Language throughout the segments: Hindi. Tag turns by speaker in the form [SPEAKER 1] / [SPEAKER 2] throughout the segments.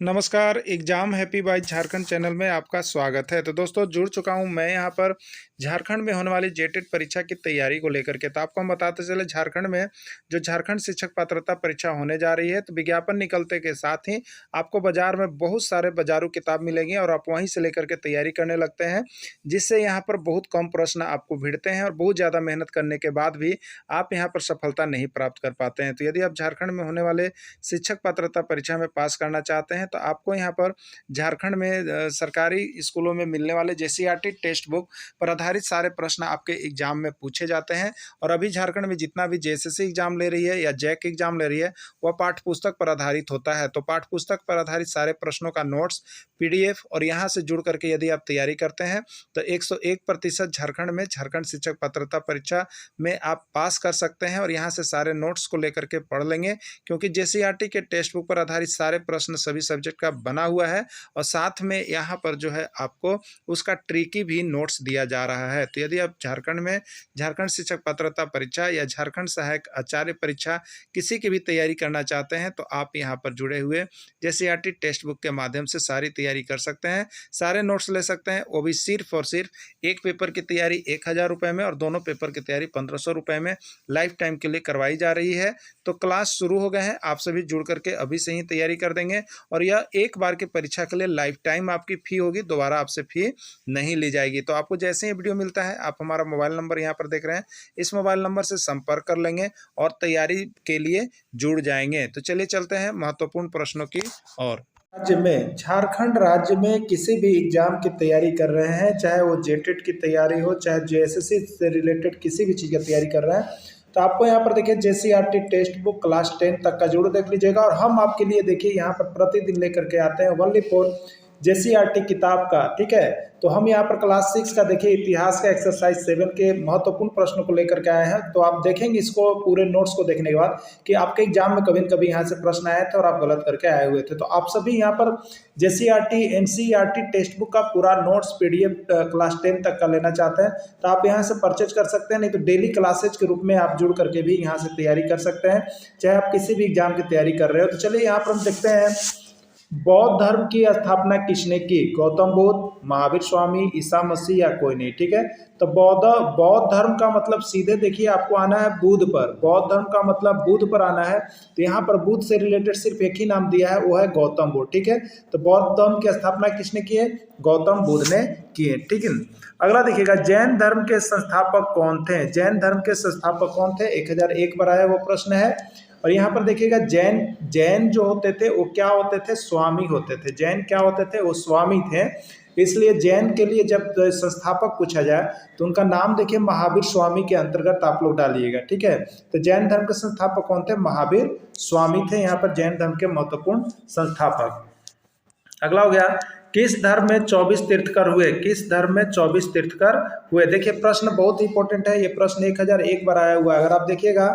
[SPEAKER 1] नमस्कार, exam happy by Jharkhand channel में आपका स्वागत है। तो दोस्तों जुड़ चुका हूं मैं यहाँ पर झारखंड में होने वाली जेटेट परीक्षा की तैयारी को लेकर के। तो आपको हम बताते चले झारखंड में जो झारखंड शिक्षक पात्रता परीक्षा होने जा रही है, तो विज्ञापन निकलते के साथ ही आपको बाज़ार में बहुत सारे बाज़ारू किताब मिलेंगी और आप वहीं से लेकर के तैयारी करने लगते हैं, जिससे यहाँ पर बहुत कम प्रश्न आपको भिड़ते हैं और बहुत ज़्यादा मेहनत करने के बाद भी आप यहाँ पर सफलता नहीं प्राप्त कर पाते हैं। तो यदि आप झारखंड में होने वाले शिक्षक पात्रता परीक्षा में पास करना चाहते हैं, तो आपको यहाँ पर झारखंड में सरकारी स्कूलों में मिलने वाले जेसीईआरटी टेक्स्ट बुक पर आधारित सारे प्रश्न आपके एग्जाम में पूछे जाते हैं। और अभी झारखंड में जितना भी जेएसएससी एग्जाम ले रही है या जैक एग्जाम ले रही है, वह पाठ्य पुस्तक पर आधारित होता है। तो पाठ्य पुस्तक पर आधारित सारे प्रश्नों का नोट्स, पीडीएफ और यहाँ से जुड़ करके यदि आप तैयारी करते हैं तो 101% झारखंड में झारखंड शिक्षक पात्रता परीक्षा में आप पास कर सकते हैं। और यहाँ से सारे नोट्स को लेकर के पढ़ लेंगे, क्योंकि जेसीईआरटी के टेक्स्ट बुक पर आधारित सारे प्रश्न सभी सब्जेक्ट का बना हुआ है और साथ में यहाँ पर जो है आपको उसका ट्रिकी भी नोट्स दिया जा रहा है। तो यदि आप झारखंड में झारखंड शिक्षक पात्रता परीक्षा या झारखंड सहायक आचार्य परीक्षा किसी की भी तैयारी करना चाहते हैं, तो आप यहाँ पर जुड़े हुए जेसीईआरटी टेक्स्ट बुक के माध्यम से सारी तैयारी कर सकते हैं, सारे नोट्स ले सकते हैं। वो भी सिर्फ और सिर्फ एक पेपर की तैयारी 1000 रुपये में और दोनों पेपर की तैयारी 1500 रुपये में लाइफ टाइम के लिए करवाई जा रही है। तो क्लास शुरू हो गए हैं, आप सभी जुड़ करके अभी से ही तैयारी कर देंगे और यह एक बार की परीक्षा के लिए लाइफ टाइम आपकी फ़ी होगी, दोबारा आपसे फ़ी नहीं ली जाएगी। तो आपको जैसे ही वीडियो मिलता है, आप हमारा मोबाइल नंबर यहाँ पर देख रहे हैं, इस मोबाइल नंबर से संपर्क कर लेंगे और तैयारी के लिए जुड़ जाएंगे। तो चलिए चलते हैं महत्वपूर्ण प्रश्नों की ओर। राज्य में झारखंड राज्य में किसी भी एग्जाम की तैयारी कर रहे हैं, चाहे वो जेटेट की तैयारी हो, चाहे जेएसएससी से रिलेटेड किसी भी चीज़ की तैयारी कर रहे हैं, तो आपको यहाँ पर देखिए जेसीईआरटी टेक्स्ट बुक क्लास 10 तक का जरूर देख लीजिएगा। और हम आपके लिए देखिए यहाँ पर प्रतिदिन लेकर के आते हैं ओनली फॉर जेसीईआरटी किताब का, ठीक है। तो हम यहाँ पर क्लास 6 का देखिए इतिहास का एक्सरसाइज 7 के महत्वपूर्ण प्रश्नों को लेकर के आए हैं। तो आप देखेंगे इसको पूरे नोट्स को देखने के बाद कि आपके एग्जाम में कभी न कभी यहाँ से प्रश्न आए थे और आप गलत करके आए हुए थे। तो आप सभी यहाँ पर जेसीईआरटी एनसीईआरटी टेक्स्ट बुक का पूरा नोट्स पीडीएफ क्लास 10 तक का लेना चाहते हैं, तो आप यहाँ से परचेज कर सकते हैं, नहीं तो डेली क्लासेज के रूप में आप जुड़ करके भी यहाँ से तैयारी कर सकते हैं, चाहे आप किसी भी एग्जाम की तैयारी कर रहे हो। तो चलिए यहाँ पर हम देखते हैं बौद्ध धर्म की स्थापना किसने की? गौतम बुद्ध, महावीर स्वामी, ईसा मसीह या कोई नहीं, ठीक है। तो बौद्ध धर्म का मतलब सीधे देखिए आपको आना है बुद्ध पर, बौद्ध धर्म का मतलब बुद्ध पर आना है। तो यहाँ पर बुद्ध से रिलेटेड सिर्फ एक ही नाम दिया है, वो है गौतम बुद्ध, ठीक है। तो बौद्ध धर्म की स्थापना किसने की है? गौतम बुद्ध ने की है, ठीक है। अगला देखिएगा, जैन धर्म के संस्थापक कौन थे? जैन धर्म के संस्थापक कौन थे? 1001 बार आया वो प्रश्न है। और यहाँ पर देखिएगा जैन जो होते थे वो क्या होते थे? स्वामी होते थे। जैन क्या होते थे? वो स्वामी थे। इसलिए जैन के लिए जब संस्थापक पूछा जाए तो उनका नाम देखिए महावीर स्वामी के अंतर्गत आप लोग डालिएगा, ठीक है। तो जैन धर्म के संस्थापक कौन थे? महावीर स्वामी थे यहाँ पर जैन धर्म के महत्वपूर्ण संस्थापक। अगला हो गया, किस धर्म में 24 तीर्थकर हुए? किस धर्म में 24 तीर्थकर हुए? देखिए प्रश्न बहुत इंपॉर्टेंट है, ये प्रश्न 1001 बार आया हुआ है। अगर आप देखिएगा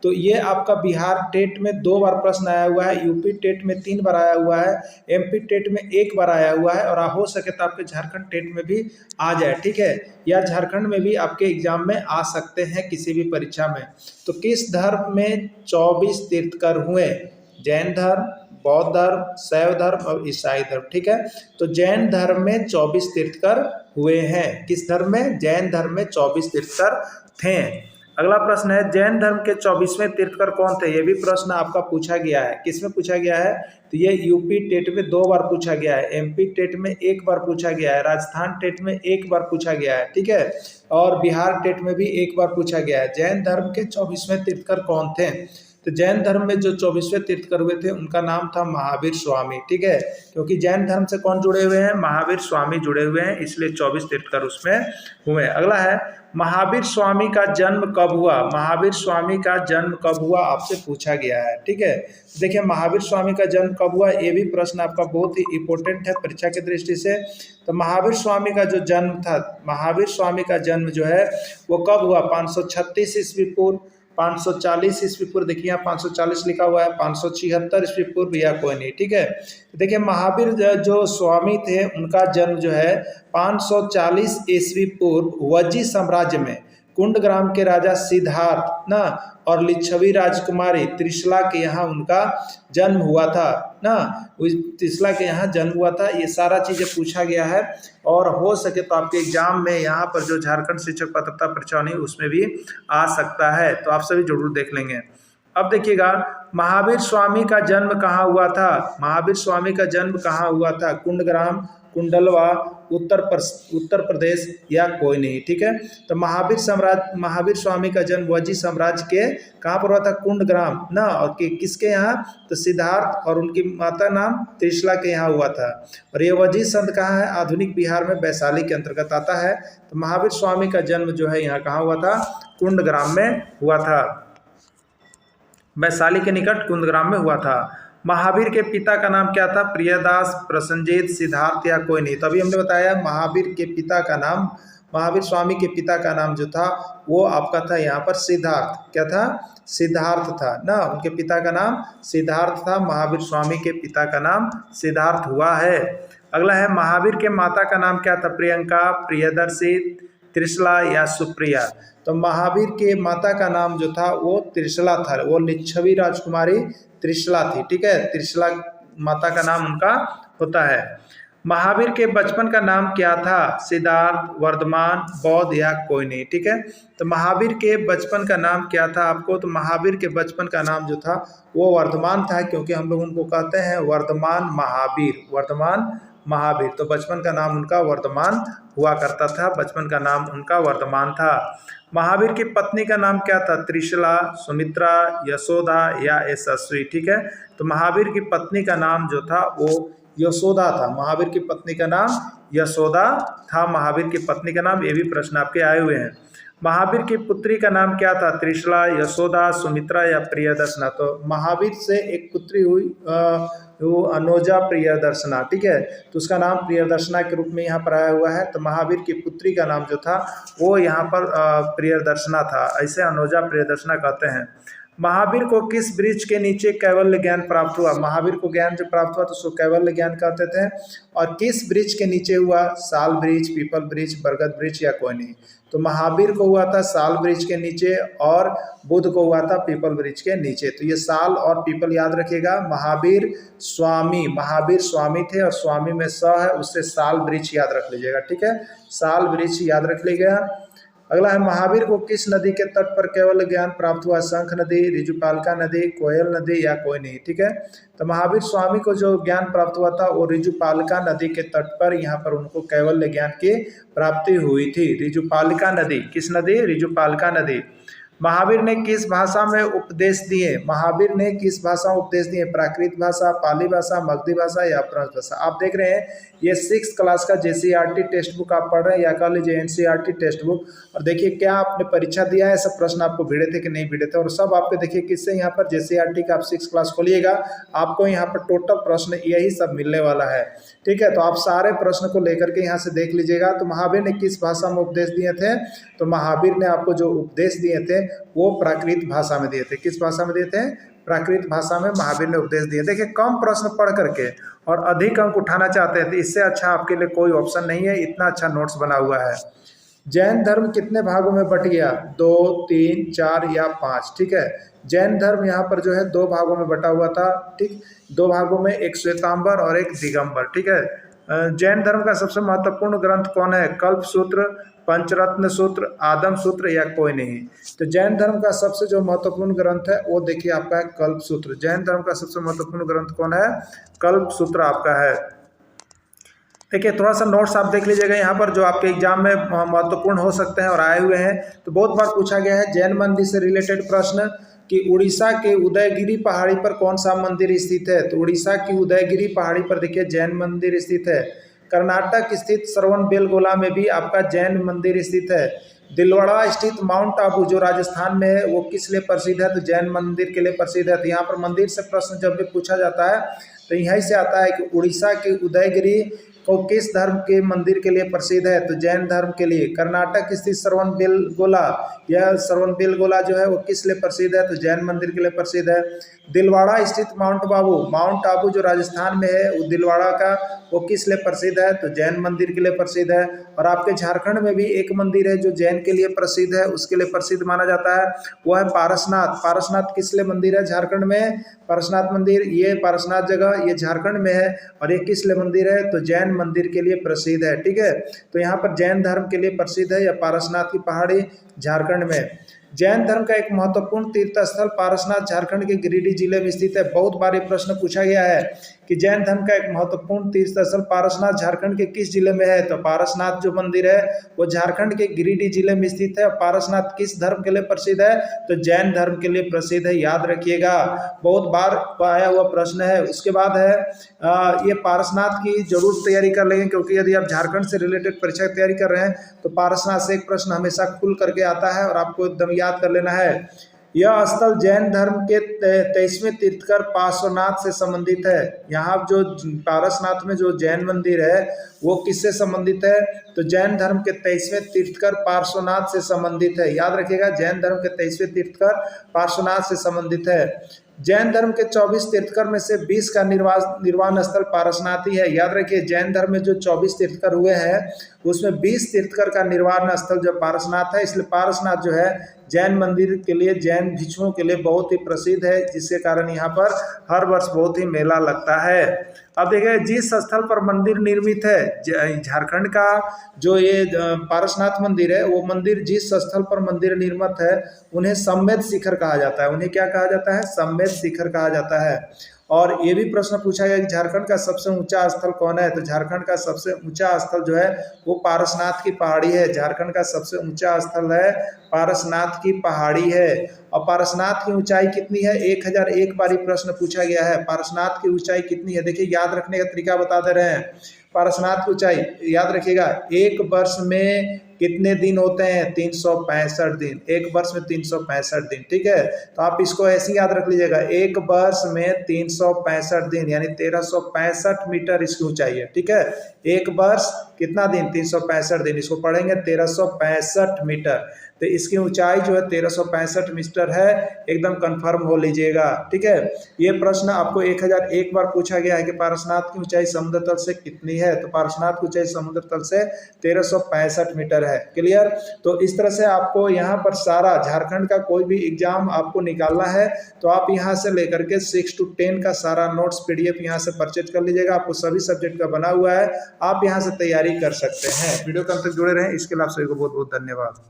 [SPEAKER 1] तो ये आपका बिहार टेट में 2 बार प्रश्न आया हुआ है, यूपी टेट में 3 बार आया हुआ है, एमपी टेट में 1 बार आया हुआ है, और हो सके तो आपके झारखंड टेट में भी आ जाए, ठीक है, या झारखंड में भी आपके एग्जाम में आ सकते हैं किसी भी परीक्षा में। तो किस धर्म में 24 तीर्थकर हुए? जैन धर्म, बौद्ध धर्म, शैव धर्म और ईसाई धर्म, ठीक है। तो जैन धर्म में 24 तीर्थकर हुए हैं। किस धर्म में? जैन धर्म में 24 तीर्थकर थे। अगला प्रश्न है, जैन धर्म के 24वें तीर्थकर कौन थे? ये भी प्रश्न आपका पूछा गया है। किसमें पूछा गया है? तो ये यूपी टेट में 2 बार पूछा गया है, एमपी टेट में 1 बार पूछा गया है, राजस्थान टेट में 1 बार पूछा गया है, ठीक है, और बिहार टेट में भी 1 बार पूछा गया है। जैन धर्म के 24वें तीर्थकर कौन थे? तो जैन धर्म में जो 24वें तीर्थकर हुए थे उनका नाम था महावीर स्वामी, ठीक है, क्योंकि जैन धर्म से कौन जुड़े हुए हैं? महावीर स्वामी जुड़े हुए हैं, इसलिए 24 तीर्थकर उसमें हुए। अगला है, महावीर स्वामी का जन्म कब हुआ? महावीर स्वामी का जन्म कब हुआ आपसे पूछा गया है, ठीक है। देखिए महावीर स्वामी का जन्म कब हुआ, ये भी प्रश्न आपका बहुत ही इंपॉर्टेंट है परीक्षा की दृष्टि से। तो महावीर स्वामी का जो जन्म था, महावीर स्वामी का जन्म जो है वो कब हुआ? 536 ईस्वी पूर्व, 540 ईस्वी पूर्व, देखिए यहाँ 540 लिखा हुआ है, 576 ईस्वी पूर्व या कोई नहीं, ठीक है। देखिए महावीर जो स्वामी थे उनका जन्म जो है 540 ईस्वी पूर्व वज्जी साम्राज्य में, कुंडग्राम के राजा सिद्धार्थ ना और लिच्छवी राजकुमारी त्रिशला के यहाँ उनका जन्म हुआ था ना, त्रिशला के यहाँ जन्म हुआ था। ये सारा चीज़ें पूछा गया है और हो सके तो आपके एग्जाम में यहाँ पर जो झारखंड शिक्षक पात्रता परीक्षा होनी उसमें भी आ सकता है, तो आप सभी जरूर देख लेंगे। अब देखिएगा, महावीर स्वामी का जन्म कहाँ हुआ था? महावीर स्वामी का जन्म कहाँ हुआ था? कुंडग्राम, कुंडलवा, उत्तर प्रदेश या कोई नहीं, ठीक है। तो महावीर स्वामी का जन्म वजी साम्राज्य के कहाँ पर हुआ था? कुंडग्राम ना, और किसके यहाँ? तो सिद्धार्थ और उनकी माता नाम त्रिशला के यहाँ हुआ था। और ये वजी संत कहाँ है? आधुनिक बिहार में वैशाली के अंतर्गत आता है। तो महावीर स्वामी का जन्म जो है यहाँ कहाँ हुआ था? कुंडग्राम में हुआ था, वैशाली के निकट कुंदग्राम में हुआ था। महावीर के पिता का नाम क्या था? प्रियदास, प्रसन्नजीत, सिद्धार्थ या कोई नहीं। तभी हमने बताया महावीर के पिता का नाम, महावीर स्वामी के पिता का नाम जो था वो आपका था यहाँ पर सिद्धार्थ। क्या था? सिद्धार्थ था ना, उनके पिता का नाम सिद्धार्थ था। महावीर स्वामी के पिता का नाम सिद्धार्थ हुआ है। अगला है, महावीर के माता का नाम क्या था? प्रियंका, प्रियदर्शी, त्रिशला या सुप्रिया। तो महावीर के माता का नाम जो था वो त्रिशला था, वो लिच्छवी राजकुमारी त्रिशला थी, ठीक है। त्रिशला माता का नाम उनका होता है। महावीर के बचपन का नाम क्या था? सिद्धार्थ, वर्धमान, बौद्ध या कोई नहीं, ठीक है। तो महावीर के बचपन का नाम क्या था आपको? तो महावीर के बचपन का नाम जो था वो वर्धमान था, क्योंकि हम लोग उनको कहते हैं वर्धमान महावीर, वर्धमान महावीर। तो बचपन का नाम उनका वर्धमान हुआ करता था, बचपन का नाम उनका वर्धमान था। महावीर की पत्नी का नाम क्या था? त्रिशला, सुमित्रा, यशोदा या यशस्वी, ठीक है। तो महावीर की पत्नी का नाम जो था वो यशोदा था। महावीर की पत्नी का नाम यशोदा था, महावीर की पत्नी का नाम। ये भी प्रश्न आपके आए हुए हैं। महावीर की पुत्री का नाम क्या था? त्रिशला, यशोदा, सुमित्रा या प्रियदर्शना। तो महावीर से एक पुत्री हुई वो अनोजा प्रियदर्शना, ठीक है। तो उसका नाम प्रियदर्शना के रूप में यहाँ पर आया हुआ है। तो महावीर की पुत्री का नाम जो था वो यहाँ पर प्रियदर्शना था, ऐसे अनोजा प्रियदर्शना कहते हैं। महावीर को किस वृक्ष के नीचे कैवल्य ज्ञान प्राप्त हुआ? महावीर को ज्ञान जो प्राप्त हुआ तो उसको कैवल्य ज्ञान कहते थे। और किस वृक्ष के नीचे हुआ? साल वृक्ष, पीपल वृक्ष, बरगद वृक्ष या कोई नहीं। तो महावीर को हुआ था साल वृक्ष के नीचे और बुद्ध को हुआ था पीपल वृक्ष के नीचे। तो ये साल और पीपल याद रखिएगा। महावीर स्वामी थे और स्वामी में स है, उससे साल वृक्ष याद रख लीजिएगा, ठीक है। साल वृक्ष याद रख लीजिएगा। अगला है, महावीर को किस नदी के तट पर केवल ज्ञान प्राप्त हुआ? शंख नदी, रिजुपालका नदी, कोयल नदी या कोई नहीं, ठीक है। तो महावीर स्वामी को जो ज्ञान प्राप्त हुआ था वो रिजुपालका नदी के तट पर, यहाँ पर उनको कैवल्य ज्ञान की प्राप्ति हुई थी। रिजुपालका नदी, किस नदी? रिजुपालका नदी। महावीर ने किस भाषा में उपदेश दिए? महावीर ने किस भाषा में उपदेश दिए? प्राकृत भाषा, पाली भाषा, मगधी भाषा या अपभ्रंश भाषा। आप देख रहे हैं ये 6th क्लास का JCERT टेक्स्ट बुक आप पढ़ रहे हैं या कह लीजिए NCERT टेक्स्ट बुक। और देखिए क्या आपने परीक्षा दिया है, सब प्रश्न आपको भिड़े थे कि नहीं भिड़े थे, और सब आपके देखिए किससे यहाँ पर JCERT का आप 6th क्लास खोलिएगा, आपको यहाँ पर टोटल प्रश्न यही सब मिलने वाला है, ठीक है। तो आप सारे प्रश्न को लेकर के यहाँ से देख लीजिएगा। तो महावीर ने किस भाषा में उपदेश दिए थे? तो महावीर ने आपको जो उपदेश दिए थे वो प्राकृत भाषा में दिए थे। किस भाषा में दिए थे? प्राकृत भाषा में महावीर ने उपदेश दिए। देखिए कम प्रश्न पढ़ करके और अधिक अंक उठाना चाहते हैं तो इससे अच्छा आपके लिए कोई ऑप्शन नहीं है, इतना अच्छा नोट्स बना हुआ है। जैन धर्म कितने भागों में बट गया? 2, 3, 4 या 5, ठीक है। जैन धर्म यहाँ पर जो है 2 भागों में बटा हुआ था, ठीक। 2 भागों में, एक श्वेतांबर और एक दिगंबर, ठीक है। जैन धर्म का सबसे महत्वपूर्ण ग्रंथ कौन है? कल्प सूत्र, पंचरत्न सूत्र, आदम सूत्र या कोई नहीं। तो जैन धर्म का सबसे जो महत्वपूर्ण ग्रंथ है वो देखिए आपका है कल्प सूत्र। जैन धर्म का सबसे महत्वपूर्ण ग्रंथ कौन है? कल्प सूत्र आपका है। देखिए थोड़ा सा नोट्स आप देख लीजिएगा यहाँ पर जो आपके एग्जाम में महत्वपूर्ण हो सकते हैं और आए हुए हैं। तो बहुत बार पूछा गया है जैन मंदिर से रिलेटेड प्रश्न कि उड़ीसा के उदयगिरी पहाड़ी पर कौन सा मंदिर स्थित है? तो उड़ीसा की उदयगिरी पहाड़ी पर देखिए जैन मंदिर स्थित है। कर्नाटक स्थित श्रवणबेलगोला में भी आपका जैन मंदिर स्थित है। दिलवाड़ा स्थित माउंट आबू जो राजस्थान में है वो किस लिए प्रसिद्ध है? तो जैन मंदिर के लिए प्रसिद्ध है। तो यहाँ पर मंदिर से प्रश्न जब भी पूछा जाता है तो यहीं से आता है कि उड़ीसा के उदयगिरी को किस धर्म के मंदिर के लिए प्रसिद्ध है, तो जैन धर्म के लिए। कर्नाटक स्थित श्रवणबेलगोला, यह श्रवणबेलगोला जो है वो किस लिए प्रसिद्ध है, तो जैन मंदिर के लिए प्रसिद्ध है। दिलवाड़ा स्थित माउंट आबू जो राजस्थान में है, वो दिलवाड़ा का वो किस लिए प्रसिद्ध है, तो जैन मंदिर के लिए प्रसिद्ध है। और आपके झारखंड में भी एक मंदिर है जो जैन के लिए प्रसिद्ध है, उसके लिए प्रसिद्ध माना जाता है, वो है पारसनाथ। पारसनाथ किस लिए मंदिर है झारखंड में, पारसनाथ मंदिर, ये पारसनाथ जगह ये झारखंड में है, और ये किस लिए मंदिर है, तो जैन मंदिर के लिए प्रसिद्ध है। ठीक है, तो यहाँ पर जैन धर्म के लिए प्रसिद्ध है या पारसनाथ की पहाड़ी झारखंड में। जैन धर्म का एक महत्वपूर्ण तीर्थ स्थल पारसनाथ झारखंड के गिरिडीह जिले में स्थित है। बहुत बार ये प्रश्न पूछा गया है कि जैन धर्म का एक महत्वपूर्ण तीर्थ स्थल पारसनाथ झारखंड के किस जिले में है, तो पारसनाथ जो मंदिर है वो झारखंड के गिरिडीह जिले में स्थित है। पारसनाथ किस धर्म के लिए प्रसिद्ध है, तो जैन धर्म के लिए प्रसिद्ध है, याद रखिएगा, बहुत बार आया हुआ प्रश्न है। उसके बाद है ये पारसनाथ की जरूर तैयारी कर लेंगे, क्योंकि यदि आप झारखंड से रिलेटेड परीक्षा की तैयारी कर रहे हैं तो पारसनाथ से एक प्रश्न हमेशा खुल करके आता है और आपको एकदम याद कर लेना है। यह स्थल जैन धर्म के 23वें तीर्थकर पार्श्वनाथ से संबंधित है। यहाँ जो पारसनाथ में जो जैन मंदिर है वो किससे संबंधित है, तो जैन धर्म के 23वें तीर्थकर पार्श्वनाथ से संबंधित है। याद रखिएगा, जैन धर्म के 23वें तीर्थकर पार्श्वनाथ से संबंधित है। जैन धर्म के 24 तीर्थकर में से 20 का निर्वाण स्थल पारसनाथ ही है। याद रखिए, जैन धर्म में जो 24 तीर्थकर हुए हैं उसमें 20 तीर्थकर का निर्वाण स्थल जो पारसनाथ है, इसलिए पारसनाथ जो है जैन मंदिर के लिए, जैन भिक्षुओं के लिए बहुत ही प्रसिद्ध है, जिसके कारण यहाँ पर हर वर्ष बहुत ही मेला लगता है। अब देखिए, जिस स्थल पर मंदिर निर्मित है झारखंड का, जो ये पारसनाथ मंदिर है, वो मंदिर जिस स्थल पर मंदिर निर्मित है उन्हें सम्मेद शिखर कहा जाता है। उन्हें क्या कहा जाता है, सम्मेद शिखर कहा जाता है। और ये भी प्रश्न पूछा गया कि झारखंड का सबसे ऊंचा स्थल कौन है, तो झारखंड का सबसे ऊंचा स्थल जो है वो पारसनाथ की पहाड़ी है। झारखंड का सबसे ऊंचा स्थल है पारसनाथ की पहाड़ी है। और पारसनाथ की ऊंचाई कितनी है, 1001 बार प्रश्न पूछा गया है। पारसनाथ की ऊंचाई कितनी है, देखिए याद रखने का तरीका बता दे रहे हैं। पारसनाथ की ऊंचाई याद रखिएगा, एक वर्ष में कितने दिन होते हैं, 365 दिन। एक वर्ष में 365 दिन, ठीक है, तो आप इसको ऐसे ही याद रख लीजिएगा, एक वर्ष में 365 दिन यानी 1365 मीटर इसकी ऊंचाई है। ठीक है, एक वर्ष कितना दिन, 365 दिन, इसको पढ़ेंगे 1365 मीटर। तो इसकी ऊंचाई जो है 1365 मीटर है, एकदम कंफर्म हो लीजिएगा। ठीक है, ये प्रश्न आपको 1001 बार पूछा गया है कि पारसनाथ की ऊंचाई समुद्र तल से कितनी है, तो पारसनाथ की ऊंचाई समुद्र तल से 1365 मीटर है। क्लियर, तो इस तरह से आपको यहाँ पर सारा झारखंड का कोई भी एग्जाम आपको निकालना है तो आप यहाँ से लेकर के 6 to 10 का सारा नोट्स PDF यहाँ से परचेज कर लीजिएगा। आपको सभी सब्जेक्ट का बना हुआ है, आप यहाँ से तैयारी कर सकते हैं। वीडियो के अंत तक जुड़े रहें, इसके लिए आप सभी को बहुत बहुत धन्यवाद।